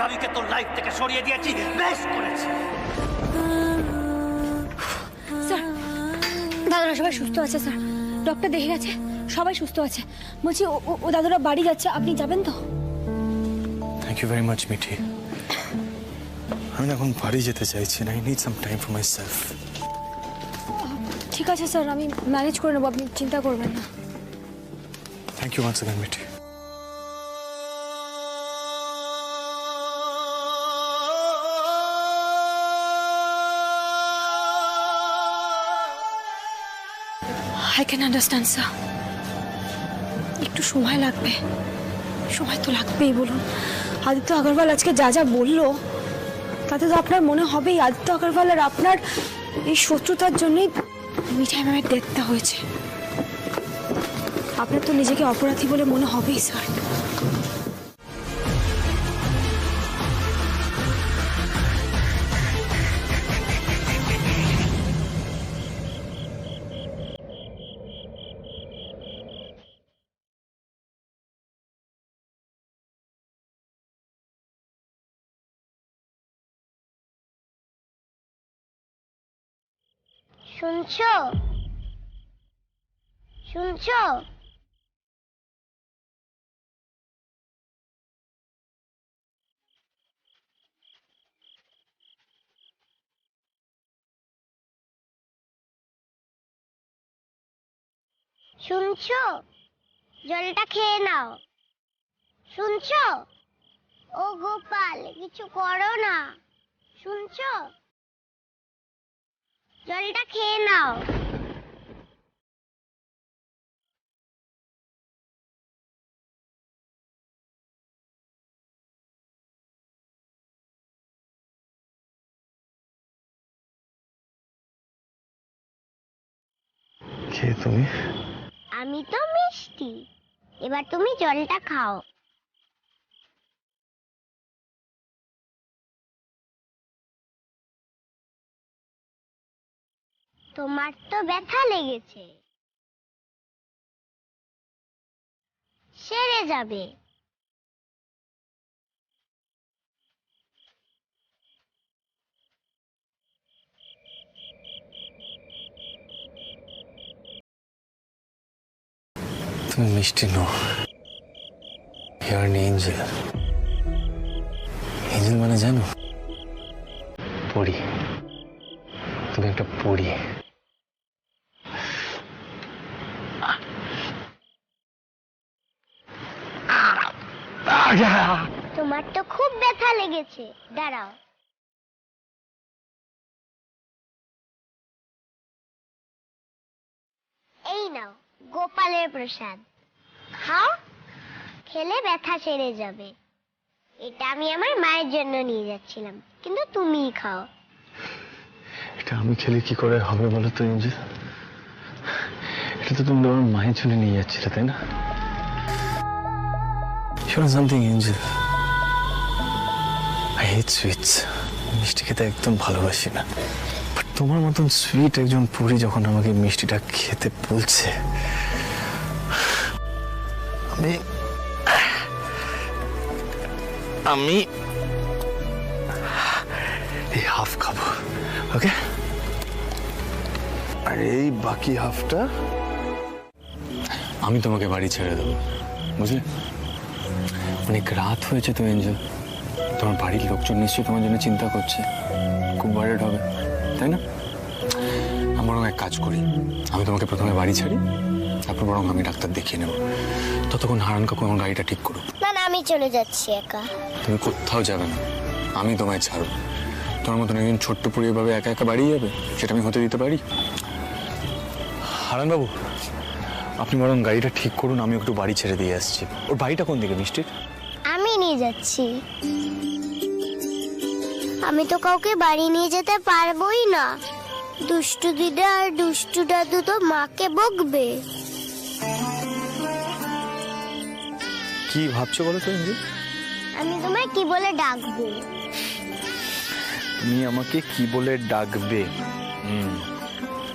স্বামীকে তোর লাইফ থেকে সরিয়ে দিয়েছি, বেশ করেছি। স্যার, দাদারা সবাই সুস্থ আছে স্যার, ডক্টর দেখে গেছে, সবাই সুস্থ আছে। বলছি ও দাদুরা বাড়ি যাচ্ছে, আপনি যাবেন তো? Thank you very much Mithi. আমি এখন বাড়ি যেতে চাইছি না, I need some time for myself. ঠিক আছে স্যার, আমি ম্যানেজ করে নেবো, আপনি চিন্তা করবেন না। Thank you once again Mithi. I can understand sir, একটু সময় লাগবে। সময় তো লাগবেই, বলুন। আদিত্য আগরওয়াল আজকে যা যা বললো তাতে তো আপনার মনে হবেই আদিত্য আগরওয়াল আর আপনার এই শত্রুতার জন্যই মিঠাই ম্যামের ডেথটা হয়েছে। আপনার তো নিজেকে অপরাধী বলে মনে হবেই স্যার। শুনছো? শুনছো? শুনছো? জলটা খেয়ে নাও। শুনছো? ও গোপাল, কিছু করো না। শুনছো? জলটা খেয়ে নাও। কে তুমি? আমি তো মিষ্টি, এবার তুমি জলটা খাও। তোমার তো ব্যথা লেগেছে, সেরে যাবে। তুমি মিষ্টি নও, you are an angel. Angel মানে জানো? পরী। তুমি একটা পরী। তোমার তো খুব ব্যথা লেগেছে, দাঁড়াও। এই নাও গোপালের প্রসাদ, খাও। খেলে ব্যথা সেরে যাবে। এটা আমি আমার মায়ের জন্য নিয়ে যাচ্ছিলাম, কিন্তু তুমিই খাও। এটা আমি খেলে কি করে হবে বলো তো এঞ্জেল? এটা তো তুমি তোমার মায়ের জন্য নিয়ে যাচ্ছিলে, তাই না? শোনো something Angel, I hate sweets. মিষ্টি খেতে একদম ভালোবাসি না, বাট তোমার মতন সুইট একজন পরী যখন আমাকে মিষ্টিটা খেতে বলছে, আমি আমি এই হাফ খাবো, ওকে? আর এই বাকি হাফটা আমি তোমাকে বাড়ি ছেড়ে দেবো, বুঝলে? অনেক রাত হয়েছে তো এঞ্জেল, তোমার বাড়ির লোকজন নিশ্চয়ই তোমার জন্য চিন্তা করছে, খুব ওয়ারিড হবে, তাই না? আমরা বরং এক কাজ করি, আমি তোমাকে প্রথমে বাড়ি ছাড়ি, তারপর বরং আমি ডাক্তার দেখিয়ে নেব। ততক্ষণ হারান কাকু আমার গাড়িটা ঠিক করুক। না না, আমি চলে যাচ্ছি একা। তুমি কোথাও যাবে না, আমি তোমায় ছাড়ব। তোমার মতন একজন ছোট্ট পরিবার ভাবে একা একা বাড়ি যাবে, সেটা আমি হতে দিতে পারি? হারান বাবু, আপনি বরং গাড়িটা ঠিক করুন, আমি একটু বাড়ি ছেড়ে দিয়ে আসছি। ওর বাড়িটা কোন দিকে মিষ্টির? আমি নিয়ে যাচ্ছি। আমি তো কাউকে বাড়ি নিয়ে যেতে পারবোই না। দুষ্টু দিদা আর দুষ্টু দাদু তো মাকে বকবে। কি ভাবছো বলো তো এঞ্জেল? আমি তোমায় কি বলে ডাকবো? তুমি আমাকে কি বলে ডাকবে?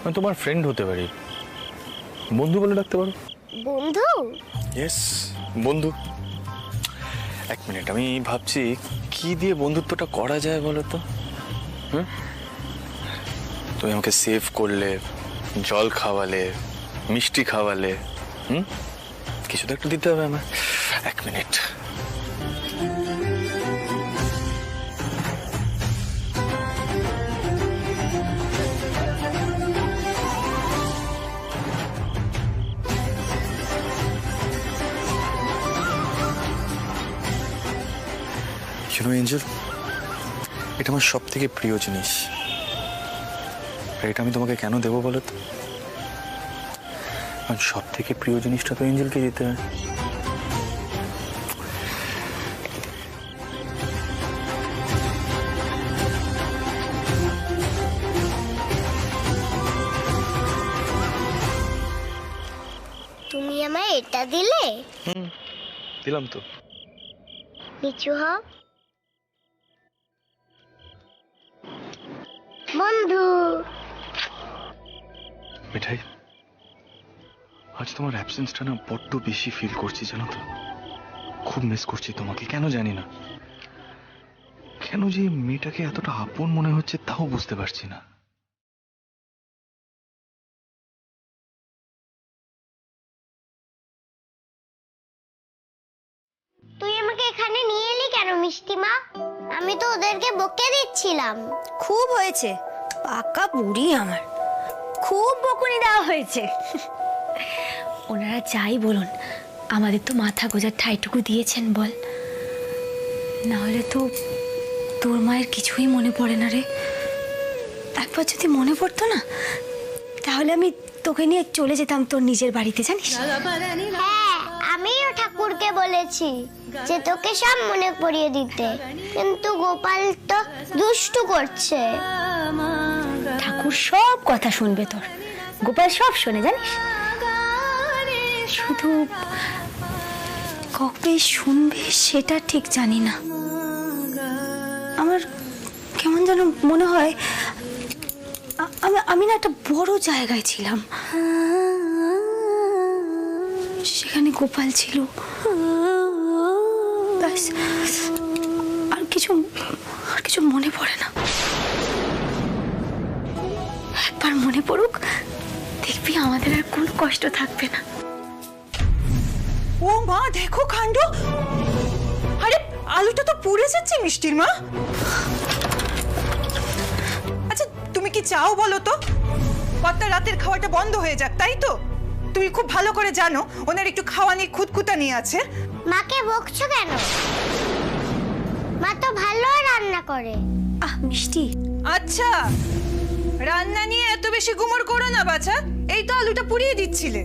আমি তোমার ফ্রেন্ড হতে পারি, বন্ধু বলে ডাকতে পারো। বন্ধু? ইয়েস, বন্ধু। এক মিনিট, আমি ভাবছি কি দিয়ে বন্ধুত্বটা করা যায় বলো তো। হুম, তুমি আমাকে সেভ করলে, জল খাওয়ালে, মিষ্টি খাওয়ালে, কিছু তো একটু দিতে হবে আমার। এক মিনিট। এঞ্জেল, এটা আমার সব থেকে প্রিয় জিনিস। এটা আমি তোমাকে কেন দেবো বলো তো? আমার সব থেকে প্রিয় জিনিসটা তো এঞ্জেলকে দিতে হয়। তুমি আমায় এটা দিলে? দিলাম তো। নিচু হও। বন্ধু। মিঠাই, আজ তোমার অ্যাবসেন্সটা না বড্ড বেশি ফিল করছি, জানো তো। খুব মিস করছি তোমাকে, কেন জানি না। কেন যে মেয়েটাকে এতটা আপন মনে হচ্ছে তাও বুঝতে পারছি না। তুই আমাকে এখানে নিয়ে এলি কেন মিষ্টিমা? আমি তো ওদেরকে বকে দিচ্ছিলাম। খুব হয়েছে, পাকা বুড়ি আমার, খুব বকুনি দেওয়া হয়েছে। ওনারা যাই বলুন, আমাদের তো মাথা গোজার ঠাইটুকু দিয়েছেন বল। না হলে তো তোর মায়ের কিছুই মনে পড়ে না রে। একবার যদি মনে পড়তো না, তাহলে আমি তোকে নিয়ে চলে যেতাম তোর নিজের বাড়িতে, জানিস। হ্যাঁ, আমিও ঠাকুরকে বলেছি যে তোকে সব মনে পড়িয়ে দিতে, কিন্তু গোপাল তো দুষ্টু করছে। ঠাকুর সব কথা শুনবে তোর, গোপাল সব শোনে জানিস। শুধু কবে শুনবে সেটা ঠিক জানি না। আমার কেমন যেন মনে হয় আমি না একটা বড় জায়গায় ছিলাম, সেখানে গোপাল ছিল, ব্যাস। আর কিছু মনে পড়ে না। একবার মনে পড়ুক, দেখবি আমাদের আর কোনো কষ্ট থাকবে না। ও মা, দেখো কাণ্ড! আরে আলুটা তো পুড়ে যাচ্ছে মিষ্টির মা। আচ্ছা তুমি কি চাও বলো তো? কর্তা রাতের খাওয়াটা বন্ধ হয়ে যাক, তাই তো? তুমি খুব ভালো করে জানো ওনার একটু খাওয়া নিয়ে খুঁতখুঁতানি আছে। মাকে বকছো কেন? মা তো ভালো রান্না করে। মিষ্টি, আচ্ছা, রান্না নিয়ে এত বেশি গুমর করো না বাছা। এই তো আলুটা পুড়িয়ে দিচ্ছিলে।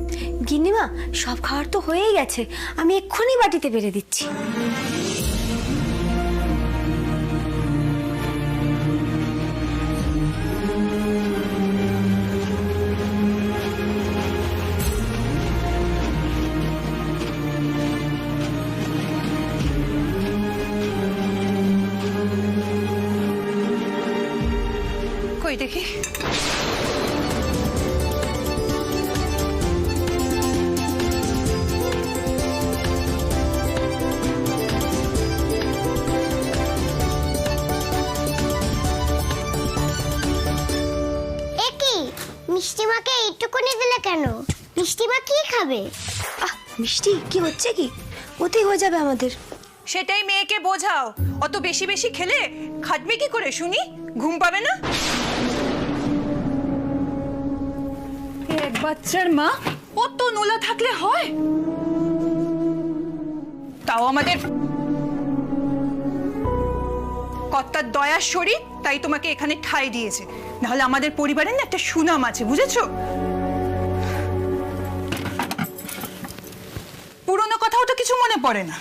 গিন্নিমা, সব খাবার তো হয়েই গেছে, আমি এক্ষুনি বাটিতে বেড়ে দিচ্ছি। কই দেখি। মিষ্টিমাকে এইটুকুনি দিলে কেন? মিষ্টিমা কি খাবে? মিষ্টি, কি হচ্ছে কি? ওতেই হয়ে যাবে আমাদের। সেটাই মেয়েকে বোঝাও, অত বেশি বেশি খেলে খাটবে কি করে শুনি? ঘুম পাবে না? এক বাচ্চার মা অত নোলা থাকলে হয়? তাও আমাদের কর্তার দয়ার শরীর, তাই তোমাকে এখানে ঠাঁই দিয়েছে। নাহলে আমাদের পরিবারের না একটা সুনাম আছে, বুঝেছো? পুরনো কথাও তো কিছু মনে পড়ে না।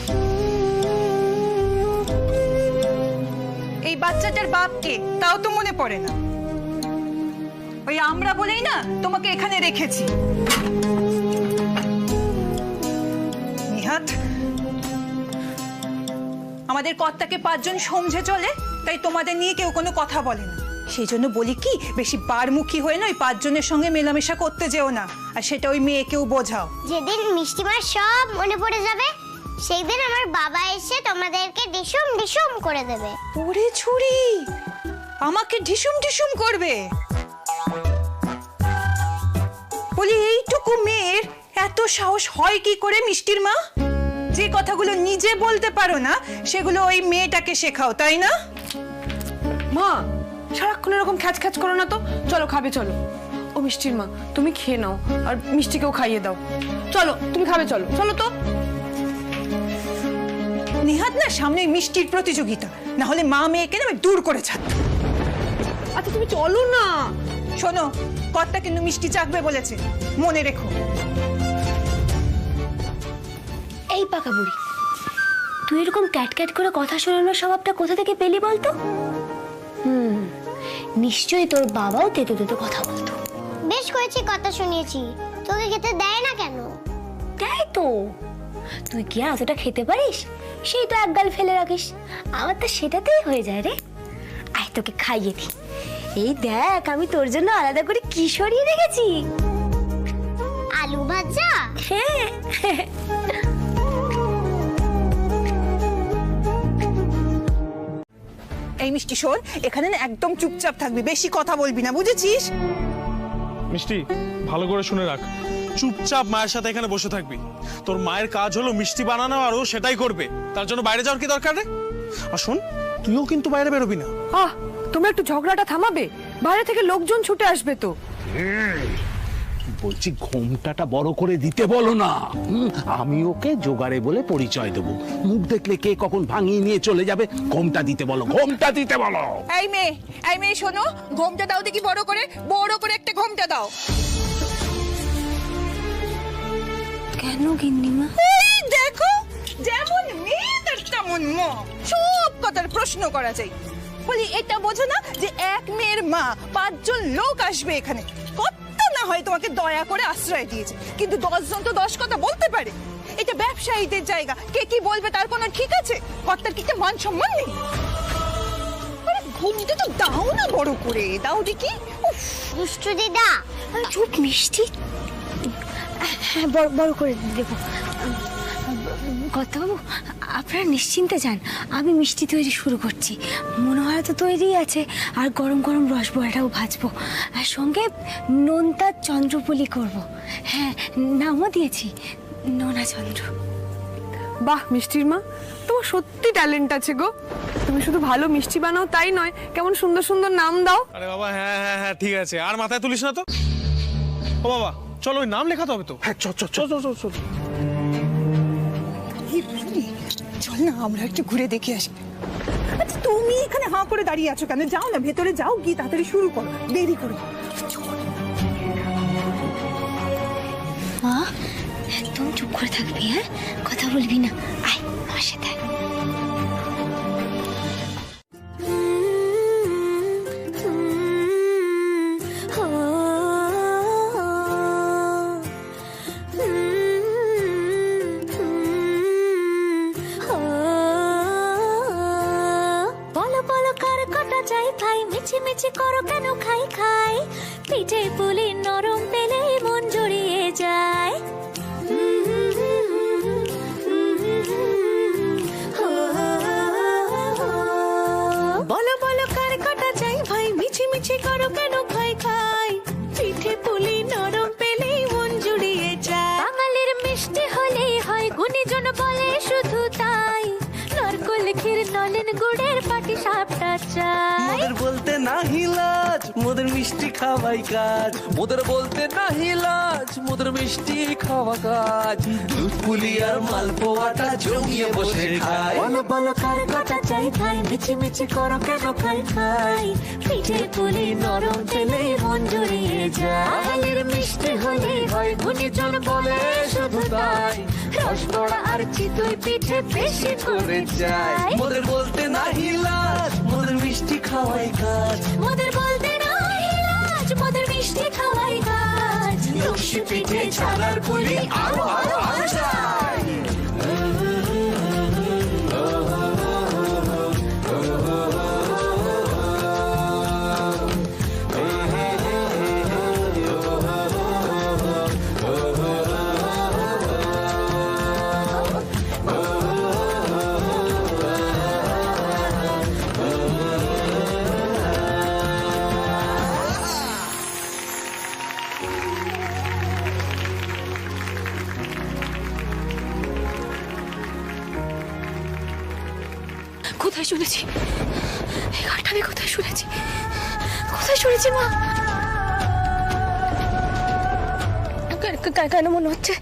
এই বাচ্চাটার বাপকে তাও তো মনে পড়ে না। ওই আমরা বলেই না তোমাকে এখানে রেখেছি। নিহাত, আমাদের কর্তাকে 5 জন সমঝে চলে, তাই তোমাদের নিয়ে কেউ কোনো কথা বলে না। সেই জন্য বলি কি, বেশি বারমুখী হয়ে না ওই 5 জনের সঙ্গে মেলামেশা করতে যেও না। আর সেটা ওই মেয়েকেও বোঝাও। যেদিন মিষ্টিমার সব মনে পড়ে যাবে, সেই দিন আমার বাবা এসে তোমাদেরকে ডিসুম ডিসুম করে দেবে। ওরে ছুরি, আমাকে ঢিসুম ঢিসুম করবে? বলি এইটুকু মেয়ের এত সাহস হয় কি করে মিষ্টির মা? যে কথাগুলো নিজে বলতে পারো না সেগুলো ওই মেয়েটাকে শেখাও, তাই না? মা সারাক্ষণ এরকম খ্যাচ খ্যাচ করো না তো। চলো খাবে, চলো। ও মিষ্টির মা, তুমি খেয়ে নাও আর মিষ্টিকেও খাইয়ে দাও। চলো তুমি খাবে, চলো চলো তো। নেহাত না সামনে মিষ্টির প্রতিযোগিতা, না হলে মা মেয়েকে না আমি দূর করে ছাড়তাম। আচ্ছা তুমি চলো না। শোনো, কর্তা কিন্তু মিষ্টি চাকবে বলেছে, মনে রেখো। এই পাকা বুড়ি, তুই এরকম ক্যাট ক্যাট করে কথা শোনানোর স্বভাবটা কোথা থেকে পেলি বলতো? নিশ্চয়ই তোর বাবাও তেতো তেতো কথা বলতো। বেশ করেছি কথা শুনিয়েছি, তোকে খেতে দেয় না কেন? তাই তো, তুই কি আর এতটা খেতে পারিস? সেই তো এক গাল ফেলে রাখিস। আমার তো সেটাতেই হয়ে যায় রে। আয় তোকে খাইয়ে দি। এই দেখ আমি তোর জন্য আলাদা করে কি সরিয়ে রেখেছি। আলু ভাজা? হ্যাঁ। এই মিষ্টি শোন, এখানে না একদম চুপচাপ থাকবি, বেশি কথা বলবি না, বুঝেছিস? মিষ্টি ভালো করে শুনে রাখ, চুপচাপ মায়ের সাথে এখানে বসে থাকবি। তোর মায়ের কাজ হলো মিষ্টি বানানো, আর ও সেটাই করবে। তার জন্য বাইরে যাওয়ার কি দরকার রে? আর শোন, তুইও কিন্তু বাইরে বেরোবি না। আহ, তোমরা একটু ঝগড়াটা থামাবে? বাইরে থেকে লোকজন ছুটে আসবে তো। বলছি ঘোমটাটা বড় করে দিতে বলো না। আমি ওকে জোগাড়ে বলে পরিচয় দেবো, মুখ দেখলে কে কখন ভাঙিয়ে নিয়ে চলে যাবে। ঘোমটা দিতে বলো, ঘোমটা দিতে বলো। এই মেয়ে শোনো, ঘোমটা দাও দেখি, বড় করে একটা ঘোমটা দাও। কেন গিন্নিমা? এই দেখো, যেমন মেয়ে তার তেমন মা, সব কথার প্রশ্ন করা যায়। বলি এটা বোঝো না যে এক মেয়ের মা 5 জন লোক আসবে এখানে? কত না হয় তোমাকে দয়া করে আশ্রয় দিয়েছে, কিন্তু 10 জন তো 10 কথা বলতে পারে। এটা ব্যবসায়ীদের জায়গা, কে কি বলবে তার কোনো ঠিক আছে? কর্তার কি মান সম্মান নেই? আরে ঘুমতে তো দাও না, বড় করে দাও দেখি। দুষ্টু দিদা, চুপ মিষ্টি। হ্যাঁ বড় করে দেবো। কর্তাবাবু আপনারা নিশ্চিন্তে যান, আমি মিষ্টি তৈরি শুরু করছি। মনোহরা তো তৈরি আছে, আর গরম গরম রসবড়াটাও ভাজবো, আর সঙ্গে নোনতা চন্দ্রপুলি করব। হ্যাঁ, নামও দিয়েছি নোনা চন্দ্র। বাহ মিষ্টির মা, তোমার সত্যি ট্যালেন্ট আছে গো। তুমি শুধু ভালো মিষ্টি বানাও তাই নয়, কেমন সুন্দর সুন্দর নাম দাও। আরে বাবা, হ্যাঁ হ্যাঁ হ্যাঁ ঠিক আছে, আর মাথায় তুলিস না তো। ও বাবা, চলো ওই নাম লেখাতে হবে তো। হ্যাঁ চল চল চল চল চল। চল না আমরা একটু ঘুরে দেখে আসি। আচ্ছা তুমি এখানে হাঁ করে দাঁড়িয়ে আছো কেন? যাও না ভেতরে, যাও, গিয়ে তাড়াতাড়ি শুরু করো, দেরি করো। মা একদম চুপ করে থাকবি, হ্যাঁ কথা বলবি না। আয় আমার সাথে। মিছি করো কেন খাই খাই, পিঠে পুলি নরম পেলে মন জড়িয়ে যায়। বলো বলো কার কাটা চাই ভাই, মিছি মিছি করো কেন খাই খাই, পিঠে পুলি নরম পেলে মন জড়িয়ে যায়। বাঙালির মিষ্টি হলেই হয়, গুণীজন বলে শুধু তাই, নারকোল ক্ষীর নলেন গুড়ের পাটি সাপটা চাই। মোদের বলতে নাহি লাজ, মোদের মিষ্টি খাওয়াই কাজ। মোদের বলতে নাহি লাজ, মোদের মিষ্টি খাওয়া কাজ। দুধ পুলি আর মালপোয়াটা জমিয়ে বসে খাই। বলো বলো কার কাটা চাই ভাই, মিছি মিছি করো কেন খাই খাই, পিঠে পুলি নরম পেলে মন জড়িয়ে যায়। বাঙালির মিষ্টি হলেই হয়, গুণীজন বলে শুধু তাই, রসবড়া আর চিতই পিঠে বেশি করে যায়। মোদের বলতে নাহি লাজ, মোদের মিষ্টি খাওয়াই কাজ। মোদের বলতে নাহি লাজ, মোদের মিষ্টি খাওয়াই কাজ। লক্ষ্মী পিঠে ছানার পুলি আরো আরো আরো চাই। কোথায় শুনেছি? এই গানটা আমি কোথায় শুনেছি? কোথায় শুনেছি মা? কেন মনে হচ্ছে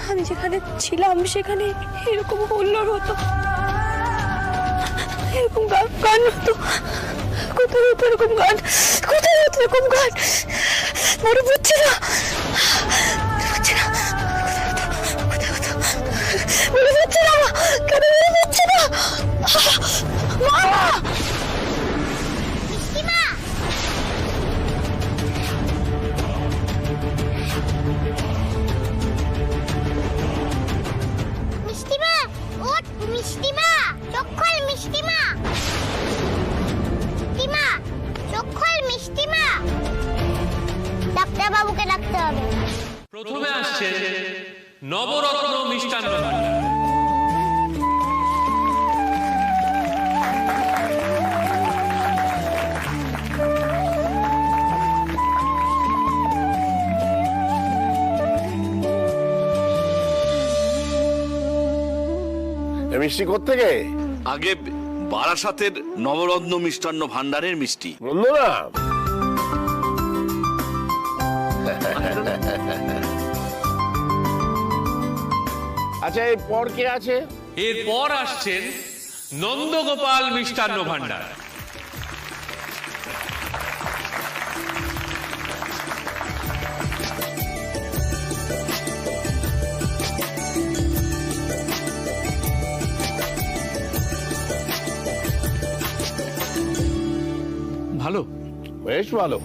আমি যেখানে ছিলাম সেখানে এরকম হুল্লোড় হতো, এরকম গান হতো? কোথায় হতো এরকম গান? কোথায় হতো এরকম গান? মনে পড়ছে না, কোথায় হতো? মনে পড়ছে না, কেন মনে পড়ছে না? মিষ্টিমা, ওঠ মিষ্টিমা, চোখ খোল মিষ্টিমা। মিষ্টিমা, চোখ খোল মিষ্টিমা। ডাক্তার বাবুকে ডাকতে হবে। প্রথমে আসছে নবরত্ন মিষ্টান্ন ভান্ডার। মিষ্টি কোত্থেকে? আগে বারাসাতের নবরত্ন মিষ্টান্ন ভান্ডারের মিষ্টি। বন্ধুরা আচ্ছা, এরপর কে আছে? এরপর আসছেন নন্দগোপাল মিষ্টান্ন ভান্ডার। ভালো, বেশ ভালো।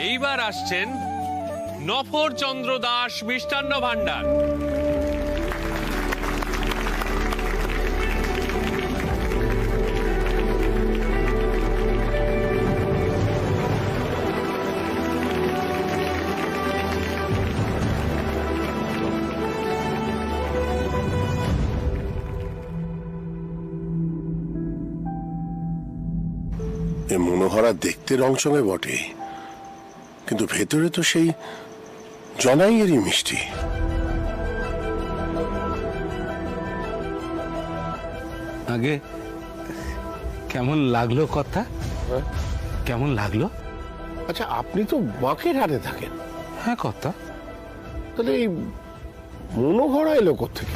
এইবার আসছেন নফরচন্দ্র দাস মিষ্টান্ন ভান্ডার। এ মনোহরা দেখতে রংচঙে বটে, কিন্তু ভেতরে তো সেই জনাইয়েরই মিষ্টি। আগে কেমন লাগলো কথা? কেমন লাগলো? আচ্ছা, আপনি তো বাঁকের হাটে থাকেন। হ্যাঁ কথা, তাহলে এই মনোহরা এলো কোত্থেকে?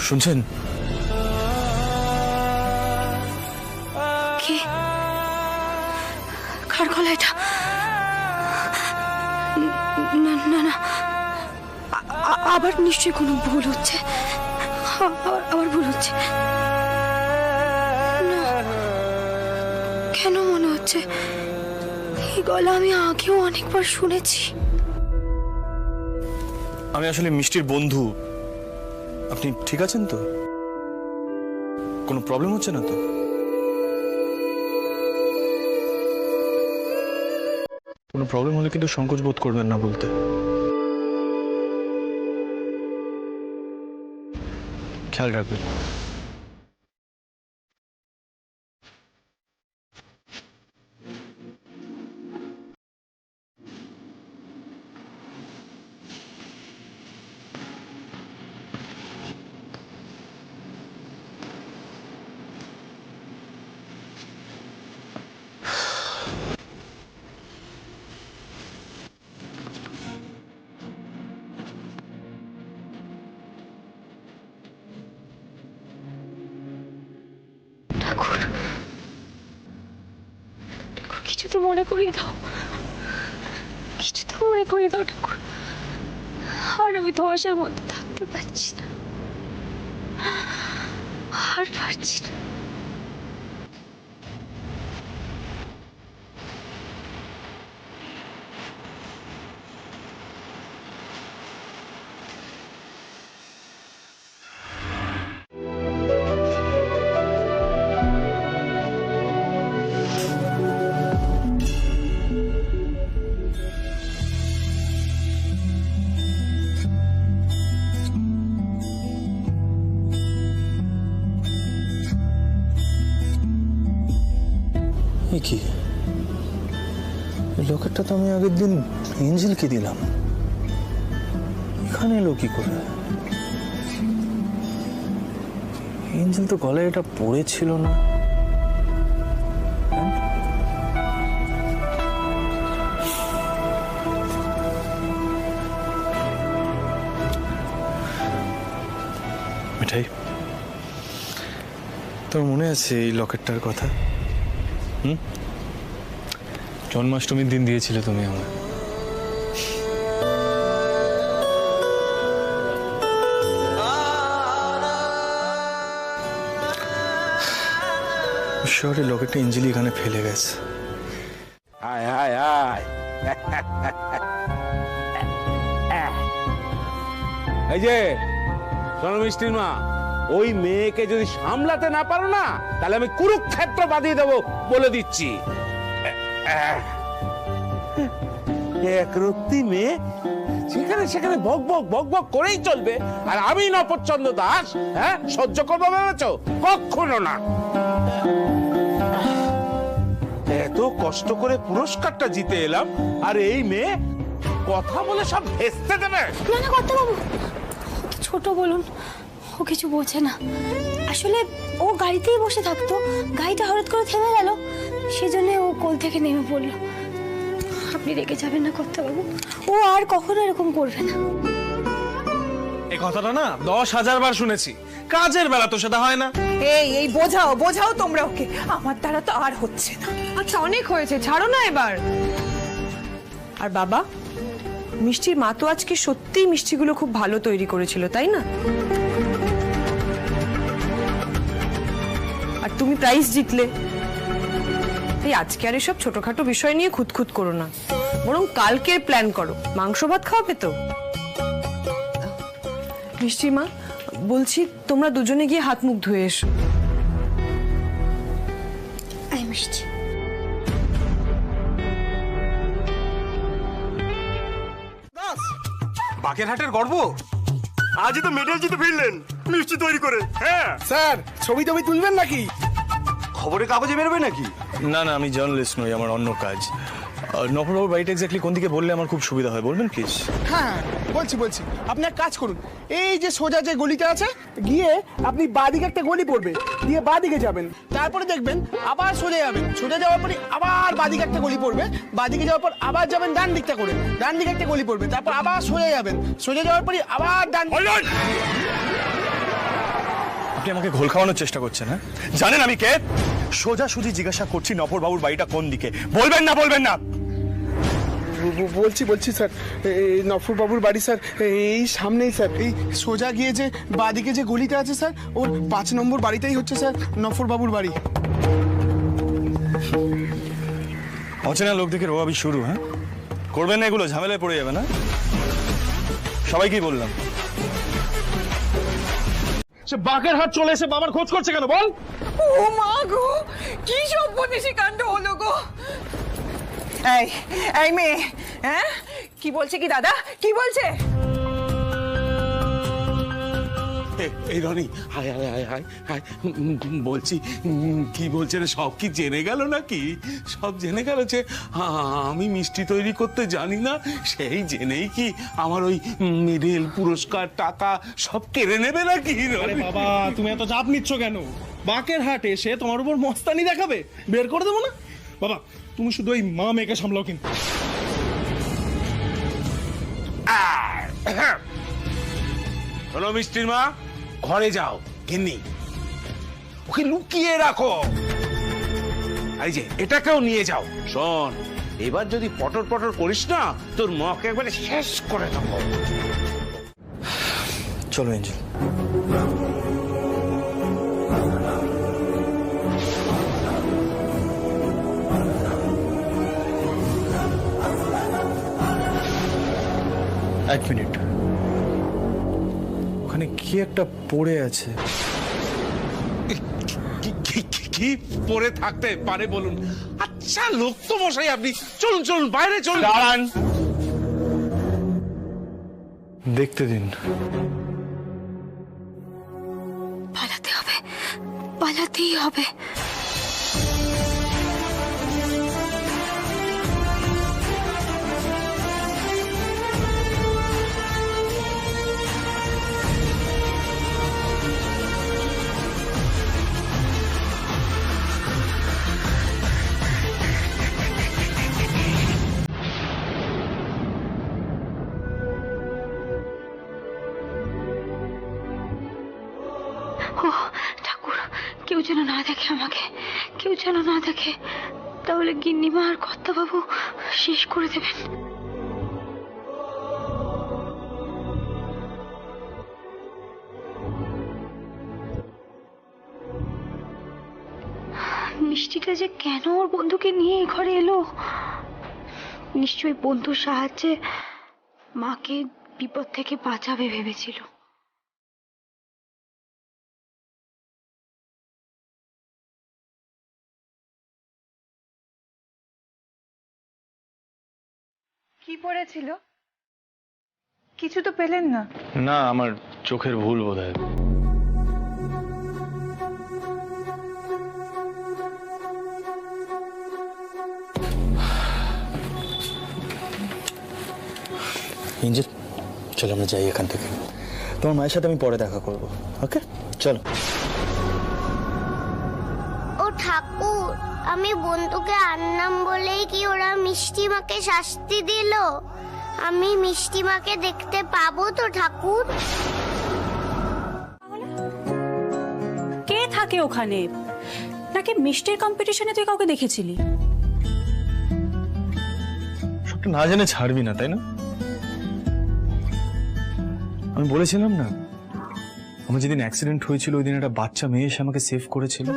শুনছেন? কে? কার গলা এটা? না না না, আবার নিশ্চয়ই কোনো ভুল হচ্ছে। আবার ভুল হচ্ছে। না, কেন মনে হচ্ছে এই গলা আমি আগেও অনেকবার শুনেছি? আমি আসলে মিষ্টির বন্ধু। আপনি ঠিক আছেন তো? কোনো প্রবলেম হচ্ছে না তো? কোনো প্রবলেম হলে কিন্তু সংকোচ বোধ করবেন না বলতে। খেয়াল রাখবেন। ঠাকুর, কিছু তো মনে করিয়ে দাও, কিছু তো মনে করিয়ে দাও ঠাকুর। আর আমি ধোঁয়াশার মধ্যে থাকতে পারছি না, আর পারছি না। কি লকেটটা তো আমি আগের দিন এঞ্জেলকে দিলাম, এখানে এলো কি করে? এঞ্জেল তো গলায় এটা পড়েছিল না। মিঠাই, তোর মনে আছে এই লকেটটার কথা? জন্মাষ্টমীর দিন দিয়েছিলে তুমি আমার। শহরে লকেটটা এঞ্জেলি এখানে ফেলে গেছে। আয় আয় আয় এই যে শোনো মিষ্টির মা, ওই মেয়েকে যদি সামলাতে না পারো না, তাহলে আমি কুরুক্ষেত্র বাঁধিয়ে দেবো বলে দিচ্ছি। একরত্তি মেয়ে, সেখানে সেখানে বক বক বক বক করেই চলবে, আর আমি নপচ্ছন্দ দাস হ্যাঁ সহ্য করবো ভেবেছো? কখনো না। এত কষ্ট করে পুরস্কারটা জিতে এলাম, আর এই মেয়ে কথা বলে সব ভেস্তে দেবে। না না কর্তাবাবু, ছোট বলুন, ও কিছু বোঝে না। আসলে ও গাড়িতেই বসে থাকতো, গাড়িটা হঠাৎ করে থেমে গেল, সেজন্য ও কোল থেকে নেমে পড়লো। আপনি রেগে যাবেন না কর্তাবাবু, ও আর কখনো এরকম করবে না। এই কথাটা না 10,000 বার শুনেছি, কাজের বেলা তো সেটা হয় না। এই বোঝাও বোঝাও তোমরা ওকে, আমার দ্বারা তো আর হচ্ছে না। আচ্ছা অনেক হয়েছে, ছাড়ো না এবার। আর বাবা, মিষ্টির মা তো আজকে সত্যিই মিষ্টিগুলো খুব ভালো তৈরি করেছিল, তাই না? আর তুমি প্রাইজ জিতলে, তাই আজকে আর এসব ছোটখাটো বিষয় নিয়ে খুঁতখুত করো না, বরং কালকের প্ল্যান করো। মাংস ভাত খাওয়াবে তো? মিষ্টি মা, বলছি তোমরা দুজনে গিয়ে হাত মুখ ধুয়ে এসো। আই মিষ্টি। বাকেরহাটের গর্ব আজই তো মেডেল জিতে ফিরলেন মিষ্টি তৈরি করে। হ্যাঁ স্যার, ছবি টবি তুলবেন নাকি? খবরের কাগজে বেরোবে নাকি? না না, আমি জার্নালিস্ট নই, আমার অন্য কাজ। নফরবাবুর বাড়িটা এক্স্যাক্টলি কোন দিকে বললে আমার খুব সুবিধা হয়, বলবেন প্লিজ? হ্যাঁ বলছি, আপনি এক কাজ করুন, এই যে সোজা যে গলিটা আছে, গিয়ে আপনি বাঁদিকে একটা গলি পড়বে, দিয়ে বাঁদিকে যাবেন, তারপরে দেখবেন আবার সোজা যাবেন, সোজা যাওয়ার পরে আবার বাঁদিকে একটা গলি পড়বে, বাঁদিকে যাওয়ার পর আবার যাবেন ডান দিকটা করে, ডান দিকে একটা গলি পড়বে, তারপর আবার সোজা যাবেন, সোজা যাওয়ার পরে আবার ডান। আপনি আমাকে ঘোল খাওয়ানোর চেষ্টা করছেন? হ্যাঁ, জানেন আমি কে? সোজাসুজি জিজ্ঞাসা করছি নফরবাবুর বাড়িটা কোন দিকে, বলবেন না? বলবেন না? বলছি স্যার, এই নফরবাবুর বাড়ি স্যার এই সামনেই স্যার, এই সোজা গিয়ে যে বাঁদিকে যে গলিটা আছে স্যার, ওর 5 নম্বর বাড়িটাই হচ্ছে স্যার নফরবাবুর বাড়ি। অচেনা লোক দেখে রোয়াবি শুরু। হ্যাঁ, করবেন না এগুলো, ঝামেলায় পড়ে যাবে না। সবাইকেই বললাম। সে বাকেরহাট চলে এসে বাবার খোঁজ করছে কেন বল? ও মা গো, কি সর্বনেশী কাণ্ড হলো গো। এই মেয়ে, হ্যাঁ কি বলছে কি দাদা, কি বলছে? এই রনি, হায় হায় হায় হায় হায়, বলছি কি বলছে রে? সব কি জেনে গেল নাকি? সব জেনে গেল যে আমি মিষ্টি তৈরি করতে জানি না, সেই জেনেই কি আমার ওই মেডেল, পুরস্কার, টাকা সব কেড়ে নেবে নাকি? আরে বাবা, তুমি এত চাপ নিচ্ছ কেন? বাকেরহাটে এসে তোমার উপর মস্তানি দেখাবে, বের করে দেবো না বাবা। তুমি শুধু ওই মা মেয়েকে সামলাও কিন্তু। হলো মিষ্টির মা, ঘরে যাও, গিন্নি ওকে লুকিয়ে রাখো। এই যে এটাকেও নিয়ে যাও। শোন, এবার যদি পটর পটর করিস না, তোর মাকে একবারে শেষ করে দেবো। চলো এঞ্জেল। এক মিনিট, ওখানে কি একটা পড়ে আছে। কি পড়ে থাকতে পারে বলুন? আচ্ছা লোক তো মশাই আপনি, চলুন চলুন বাইরে চলুন। দাঁড়ান, দেখতে দিন। পালাতে হবে, পালাতেই হবে। যেন না দেখে আমাকে, কেউ যেন না দেখে, তাহলে গিন্নিমা আর কর্তাবাবু শেষ করে দেবেন। মিষ্টিটা যে কেন ওর বন্ধুকে নিয়ে এই ঘরে এলো, নিশ্চয়ই বন্ধুর সাহায্যে মাকে বিপদ থেকে বাঁচাবে ভেবেছিল। কি পড়েছিল? কিছু তো পেলেন না? না, আমার চোখের ভুল বোধহয়। এঞ্জেল, চলো আমরা যাই এখান থেকে। তোমার মায়ের সাথে আমি পরে দেখা করব, ওকে? চলো। ও ঠাকুর, আমি বন্ধুকে আনলাম বলেই কি ওরা মিষ্টি মাকে শাস্তি দিল? আমি মিষ্টি মাকে দেখতে পাবো তো ঠাকুর? কে থাকে ওখানে? নাকি মিষ্টির কম্পিটিশনে তুই কাউকে দেখেছিলি? সবটা না জেনে ছাড়বি না, তাই না? আমি বলেছিলাম না, আমার যেদিন অ্যাক্সিডেন্ট হয়েছিল ওই দিন একটা বাচ্চা মেয়ে এসে আমাকে সেভ করেছিল।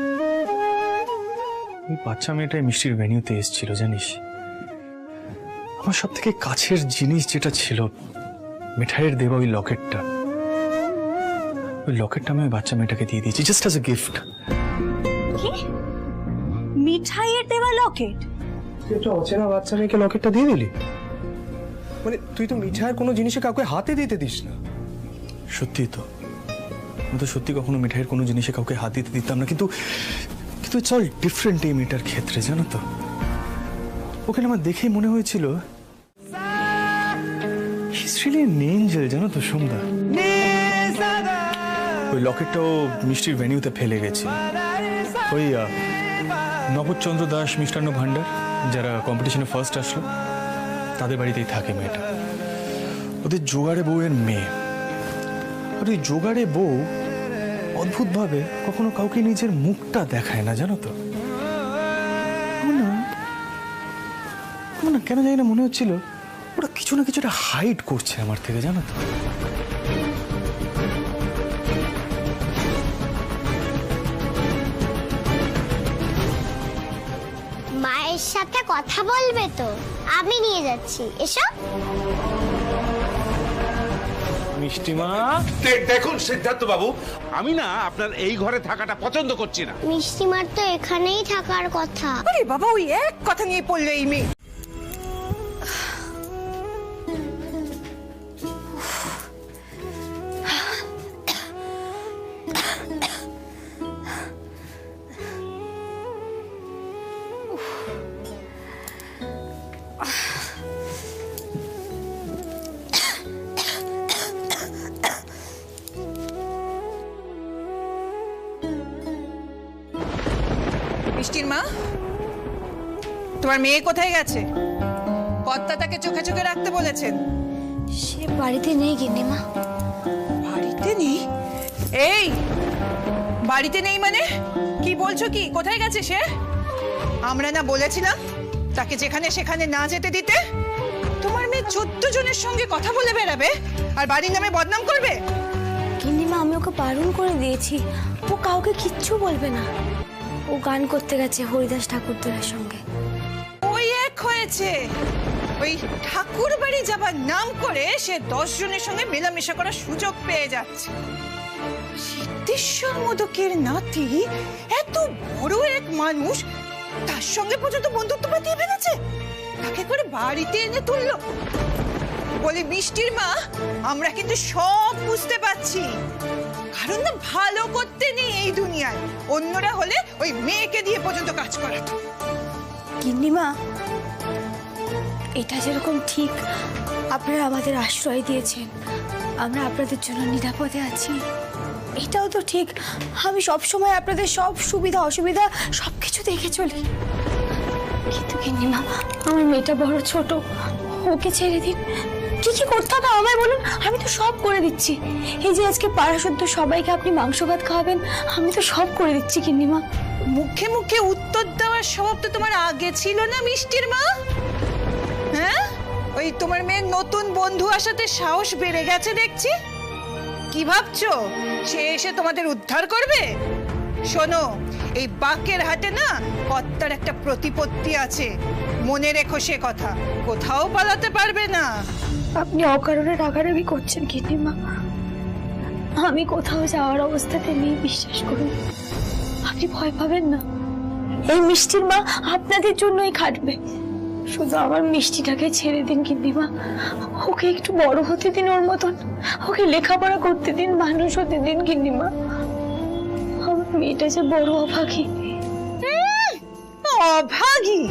ওই বাচ্চা মেয়েটাই মিষ্টির ভেন্যুতে এসেছিল, জানিস? আমার সব থেকে কাছের জিনিস যেটা ছিল, মিঠাইয়ের দেওয়া ওই লকেটটা, ওই লকেটটা আমি ওই বাচ্চা মেয়েটাকে দিয়ে দিয়েছি, জাস্ট অ্যাজ এ গিফট। কি? মিঠাইয়ের দেওয়া লকেট? তুই একটা অচেনা বাচ্চা মেয়েকে লকেটটা দিয়ে দিলি? মানে তুই তো মিঠাইয়ের কোনো জিনিসে কাউকে হাতে দিতে দিস না। সত্যি তো, আমি তো সত্যি কখনো মিঠাইয়ের কোনো জিনিসে কাউকে হাত দিতে দিতাম না, কিন্তু ইটস অল ডিফারেন্ট এই মেয়েটার ক্ষেত্রে, জানো তো? ওখানে আমার দেখেই মনে হয়েছিল he is really an Angel, জানো তো সন্ধ্যা? ওই লকেটটাও মিষ্টির ভেন্যুতে ফেলে গেছে। ওই নবচন্দ্র দাস মিষ্টান্ন ভান্ডার, যারা কম্পিটিশনে ফার্স্ট আসলো, তাদের বাড়িতেই থাকে মেয়েটা। ওদের জোগাড়ে বউয়ের মেয়ে। আর ওই জোগাড়ে বউ অদ্ভুতভাবে কখনো কাউকে নিজের মুখটা দেখায় না, জানো তো? আমার না কেন জানি না মনে হচ্ছিল ওরা কিছু না কিছুটা হাইড করছে আমার থেকে, জানো তো? মায়ের সাথে কথা বলবে তো? আমি নিয়ে যাচ্ছি, এসো। মিষ্টিমা, দেখুন সিদ্ধার্থ বাবু, আমি না আপনার এই ঘরে থাকাটা পছন্দ করছি না। মিষ্টিমার তো এখানেই থাকার কথা। আরে বাবা, ওই এক কথা নিয়ে পড়লো এই মেয়ে। মিষ্টির মা, তোমার মেয়ে কোথায় গেছে? কর্তা তাকে চোখে চোখে রাখতে বলেছেন। সে বাড়িতে নেই গিন্নিমা। বাড়িতে নেই? এই, বাড়িতে নেই মানে কি বলছো? কি কোথায় গেছে সে? আমরা না বলেছিলাম তাকে যেখানে সেখানে না যেতে দিতে? তোমার মেয়ে 14 জনের সঙ্গে কথা বলে বেড়াবে আর বাড়ির নামে বদনাম করবে? গিন্নিমা, আমি ওকে বারণ করে দিয়েছি, ও কাউকে কিচ্ছু বলবে না। ও গান করতে গেছে হরিদাস ঠাকুরদের সঙ্গে। ওই এক হয়েছে, ওই ঠাকুর বাড়ি যাবার নাম করে সে 10 জনের সঙ্গে মেলামেশা করার সুযোগ পেয়ে যাচ্ছে। সিদ্ধেশ্বর মোদকের নাতি এত বড় এক মানুষ, তার সঙ্গে পর্যন্ত বন্ধুত্ব বাতিয়ে ফেলেছে, তাকে করে বাড়িতে এনে তুললো। বলি মিষ্টির মা, আমরা কিন্তু সব বুঝতে পারছি, কারণ না ভালো করতে নেই এই দুনিয়ায়। অন্যরা হলে ওই মেয়েকে দিয়ে পর্যন্ত কাজ করাতো। গিন্নিমা, এটা যেরকম ঠিক আপনারা আমাদের আশ্রয় দিয়েছেন, আমরা আপনাদের জন্য নিরাপদে আছি, এটাও তো ঠিক আমি সবসময় আপনাদের সব সুবিধা অসুবিধা সবকিছু দেখে চলি। কিন্তু গিন্নিমা, আমার মেয়েটা বড় ছোট, ওকে ছেড়ে দিন, কি কি করতে হবে আমায় বলুন, আমি তো সব করে দিচ্ছি। এই যে আজকে পাড়া শুদ্ধ সবাইকে আপনি মাংস ভাত খাওয়াবেন, আমি তো সব করে দিচ্ছি গিন্নিমা। মুখে মুখে উত্তর দেওয়ার স্বভাব তো তোমার আগে ছিল না মিষ্টির মা? হ্যাঁ, ওই তোমার মেয়ের নতুন বন্ধু আসাতে সাহস বেড়ে গেছে দেখছি। কি ভাবছো সে এসে তোমাদের উদ্ধার করবে? শোনো, এই বাকের হাটে না কর্তার একটা প্রতিপত্তি আছে, মনে রেখো সে কথা, কোথাও পালাতে পারবে না। আপনি অকারণে রাগারাগি করছেন গিন্নিমা, আমি কোথাও যাওয়ার অবস্থাতে নেই, বিশ্বাস করুন। আপনি ভয় পাবেন না, এই মিষ্টির মা আপনাদের জন্যই খাটবে। শুধু আমার মিষ্টিটাকে ছেড়ে দিন গিন্নিমা, ওকে একটু বড় হতে দিন, ওর মতন ওকে লেখাপড়া করতে দিন, মানুষ হতে দিন গিন্নিমা। আমার মেয়েটা যে বড় অভাগী। অভাগী?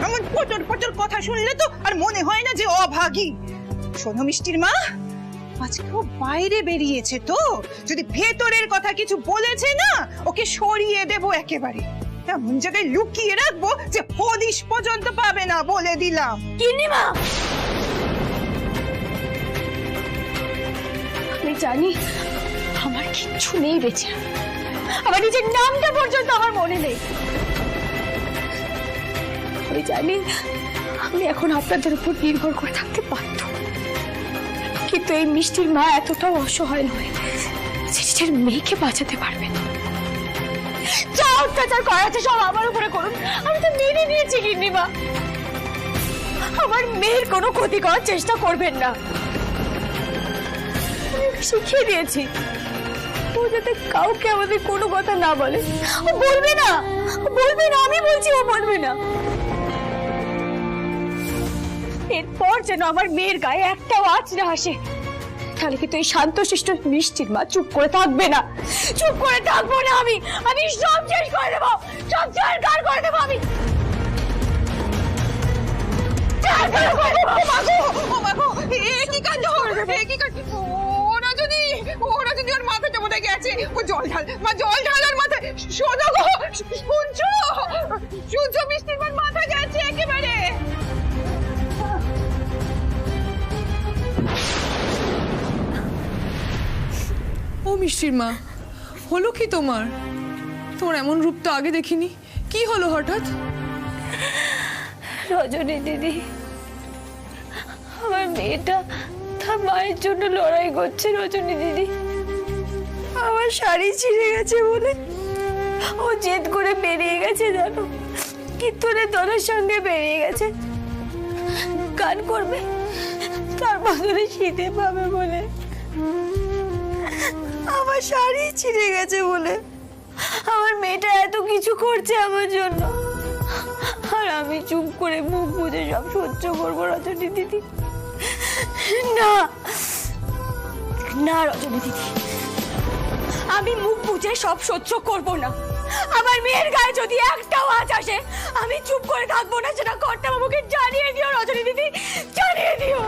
এমন পটর পটর কথা শুনলে তো আর মনে হয় না যে অভাগী। শোনো মিষ্টির মা, আজকে ও বাইরে বেরিয়েছে তো, যদি ভেতরের কথা কিছু বলেছে না, ওকে সরিয়ে দেব একেবারে, এমন জায়গায় লুকিয়ে রাখবো যে হদিশ পর্যন্ত পাবে না, বলে দিলাম। গিন্নিমা, আমি জানি আমার কিচ্ছু নেই বেঁচে, আমার নিজের নামটা পর্যন্ত আমার মনে নেই। আমি জানি আমি এখন আপনাদের উপর নির্ভর করে থাকতে বাধ্য, কিন্তু এই মিষ্টির মা এতটাও অসহায় নয় যে নিজের মেয়েকে বাঁচাতে পারবে না। যা অত্যাচার করা আছে সব আমার উপরে করুন, আমি তো মেনে নিয়েছি গিন্নিমা। আমার মেয়ের কোনো ক্ষতি করার চেষ্টা করবেন না, আমি শিখিয়ে দিয়েছি ও যাতে কাউকে আমাদের কোনো কথা না বলে। ও বলবে না, বলবে না, আমি বলছি ও বলবে না। এরপর যেন আমার মেয়ের গায়ে একটাও আঁচ না আসে, তাহলে কিন্তু এই শান্তশিষ্ট মিষ্টির মা চুপ করে থাকবে না। চুপ করে থাকবো না আমি, আমি সব শেষ করে দেবো, সব ছাড়খাড় করে দেবো আমি। ওর মাথাটা মনে গেছে, ও জল ঢাল, মা জল ঢাল ওর মাথায়। শোনো গো, শুনছো? শুনছো মিষ্টির মার মাথা গেছে একেবারে। ও মিষ্টির মা, হলো কি তোমার? তোমার এমন রূপ তো আগে দেখিনি, কি হলো হঠাৎ? রজনী দিদি, আমার মেয়েটা তার মায়ের জন্য লড়াই করছে। রজনী দিদি, আমার শাড়ি ছিঁড়ে গেছে বলে ও জেদ করে বেরিয়ে গেছে, জানো, কীর্তনের দলের সঙ্গে বেরিয়ে গেছে, গান করবে, তার বদলে শীতে পাবে বলে। আমার শাড়ি ছিঁড়ে গেছে বলে আমার মেয়েটা এত কিছু করছে আমার জন্য, আর আমি চুপ করে মুখ বুজে সব সহ্য করবো? রজনী দিদি, না না রজনী দিদি, আমি মুখ বুজে সব সহ্য করবো না। আমার মেয়ের গায়ে যদি একটাও আঁচ আসে, আমি চুপ করে থাকবো না, সেটা কর্তা বাবুকে জানিয়ে দিও রজনী দিদি, জানিয়ে দিও।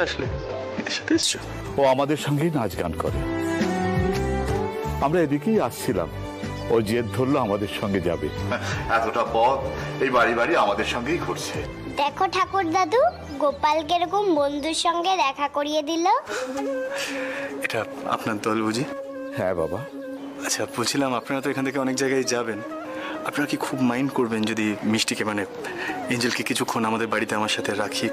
আসলে? এদের সাথে এসছো? ও আমাদের সঙ্গেই নাচ গান করে। আমরা এদিকেই আসছিলাম, ও জেদ ধরলো আমাদের সঙ্গে যাবে। এতটা পথ এই বাড়ি বাড়ি আমাদের সঙ্গেই ঘুরছে। দেখো ঠাকুর দাদু, গোপাল কিরকম বন্ধুর সঙ্গে দেখা করিয়ে দিল। এটা আপনার দল বুঝি? হ্যাঁ বাবা। আচ্ছা, বলছিলাম আপনারা তো এখান থেকে অনেক জায়গায় যাবেন, আপনারা কি খুব মাইন্ড করবেন যদি মিষ্টিকে মানে এঞ্জেলকে কিছুক্ষণ আমাদের বাড়িতে আমার সাথে রাখি?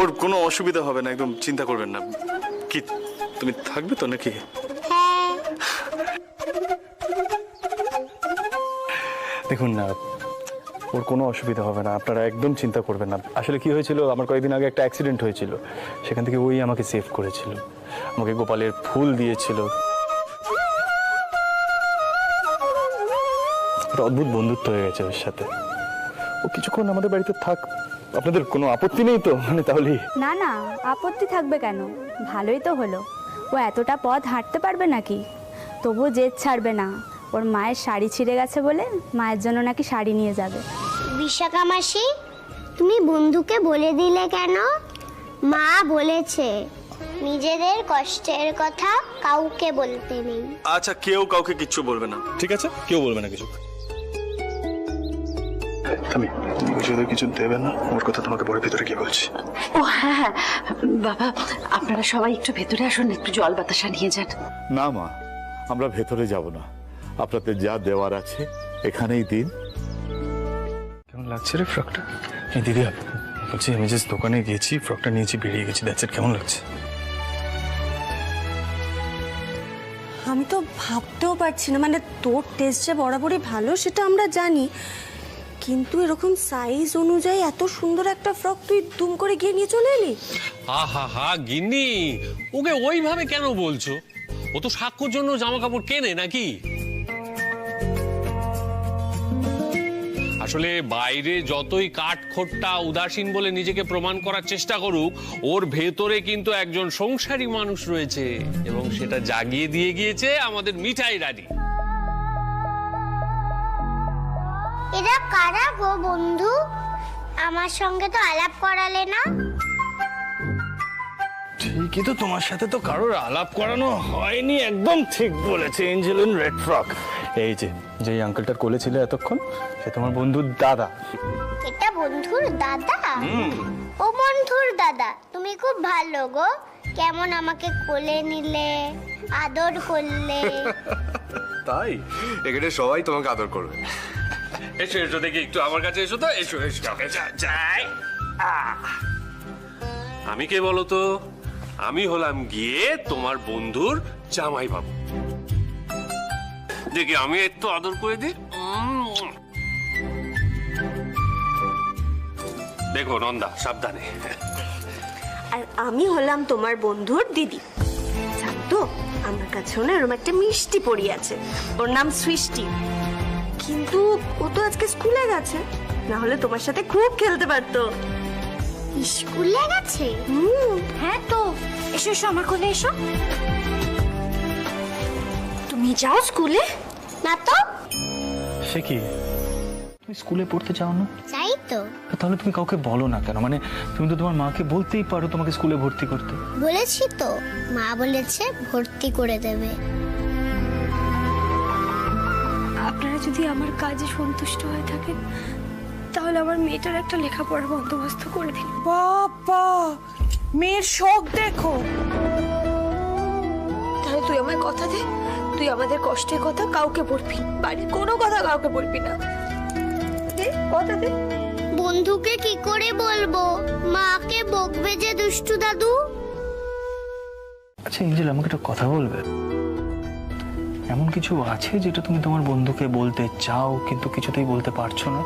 ওর কোনো অসুবিধা হবে না, একদম চিন্তা করবেন না। কি তুমি থাকবে তো নাকি? দেখুন না, ওর কোনো অসুবিধা হবে না, আপনারা একদম চিন্তা করবেন না। আসলে কি হয়েছিল, আমার কয়েকদিন আগে একটা অ্যাক্সিডেন্ট হয়েছিল, সেখান থেকে ওই আমাকে সেভ করেছিল, আমাকে গোপালের ফুল দিয়েছিল। একটা অদ্ভুত বন্ধুত্ব হয়ে গেছে ওর সাথে। ও কিছুক্ষণ আমাদের বাড়িতে থাক, আপনাদের কোনো আপত্তি নেই তো? মানে তাহলে না না, আপত্তি থাকবে কেন, ভালোই তো হলো। ও এতটা পথ হাঁটতে পারবে নাকি? তবুও জেদ ছাড়বে না। ওর মায়ের শাড়ি ছিঁড়ে গেছে বলে মায়ের জন্য নাকি শাড়ি নিয়ে যাবে। বিশাখা মাসি, তুমি বন্ধুকে বলে দিলে কেন? মা বলেছে নিজেদের কষ্টের কথা কাউকে বলতে নেই। আচ্ছা, কেউ কাউকে কিচ্ছু বলবে না, ঠিক আছে? কেউ বলবে না কিছু। তুমি ওদের কিছু দেবে না, ওর কথা তোমাকে বড় ভিতরে কি বলছি। ও হ্যাঁ হ্যাঁ বাবা, আপনারা সবাই একটু ভেতরে আসুন, একটু জল বাতাসা নিয়ে যান। না মা, আমরা ভেতরে যাব না, আপনাদের যা দেওয়ার আছে এখানেই দিন। কেমন লাগছে রে ফ্রকটা? এই দিদি, বলছি আমি যে দোকানে গেছি, ফ্রকটা নিয়েছি, বেরিয়ে গেছি, দ্যাটস ইট। কেমন লাগছে? আমি তো ভাবতেও পারছি না, মানে তোর টেস্ট যে বরাবরই ভালো সেটা আমরা জানি, কিন্তু এরকম সাইজ অনুযায়ী এত সুন্দর একটা ফ্রক তুই দুম করে গিয়ে নিয়ে চলে এলি। আহা হা গিন্নি, ওকে ওইভাবে কেন বলছো? ও তো সাক্ষর জন্য জামা কাপড় কেনে নাকি? আসলে বাইরে যতই কাঠখোট্টা উদাসীন বলে নিজেকে প্রমাণ করার চেষ্টা করুক, ওর ভেতরে কিন্তু একজন সংসারী মানুষ রয়েছে, এবং সেটা জাগিয়ে দিয়ে গিয়েছে আমাদের মিঠাই রানী। এরা কারা গো বন্ধু? আমার সঙ্গে তো আলাপ করালে না। ঠিকই তো, তোমার সাথে তো কারোর আলাপ করানো হয়নি। একদম ঠিক বলেছে এঞ্জেল ইন রেড ফ্রক। এই যে আঙ্কেলটার কোলে ছিল এতক্ষণ, সে তোমার বন্ধুর দাদা। এটা বন্ধুর দাদা? ও বন্ধুর দাদা, তুমি খুব ভালো গো। কেমন আমাকে কোলে নিলে, আদর করলে। তাই এখানে সবাই তোমাকে আদর করবে। এসো এসো, দেখি একটু আমার কাছে এসো তো, এসো এসো যাই। আমি কে বলো তো? আমি হলাম গিয়ে তোমার বন্ধুর জামাই বাবু। দেখি আমি একটু আদর করে দিই। দেখো নন্দা, সাবধানে। আর আমি হলাম তোমার বন্ধুর দিদি। জানতো আমার কাছে না এরকম একটা মিষ্টি পড়ি আছে, ওর নাম সৃষ্টি। কিন্তু ও তো আজকে স্কুলে গেছে, না হলে তোমার সাথে খুব খেলতে পারতো। স্কুলে গেছে? হ্যাঁ তো। এসো এসো, আমার কোলে এসো। তুমি যাও স্কুলে? না তো। সে কি, তুমি স্কুলে পড়তে চাও না? চাই তো। তাহলে তুমি কাউকে বলো না কেন? মানে তুমি তো তোমার মাকে বলতেই পারো তোমাকে স্কুলে ভর্তি করতে। বলেছি তো, মা বলেছে ভর্তি করে দেবে। আপনারা যদি আমার কাজে সন্তুষ্ট হয়ে থাকেন, তাহলে আমার মেয়েটার একটা লেখাপড়ার বন্দোবস্ত করে দিন। বাবা, মেয়ের শখ দেখো। তাহলে তুই আমায় কথা দে, তুই আমাদের কষ্টের কথা কাউকে বলবি, বাড়ির কোনো কথা কাউকে বলবি না। দে কথা দে। বন্ধুকে কি করে বলবো? মাকে বকবে যে দুষ্টু দাদু। আচ্ছা এঞ্জেল, আমাকে একটা কথা বলবে? এমন কিছু আছে যেটা তুমি তোমার বন্ধুকে বলতে চাও কিন্তু কিছুতেই বলতে পারছো না?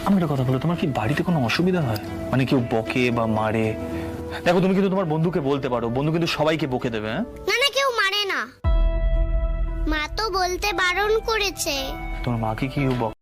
আমাকে একটা কথা বলো, তোমার কি বাড়িতে কোনো অসুবিধা হয়? মানে কেউ বকে বা মারে? দেখো তুমি কিন্তু তোমার বন্ধুকে বলতে পারো, বন্ধু কিন্তু সবাইকে বকে দেবে। না না, কেউ মারে না। মা তো বলতে বারণ করেছে। তোমার মাকে কি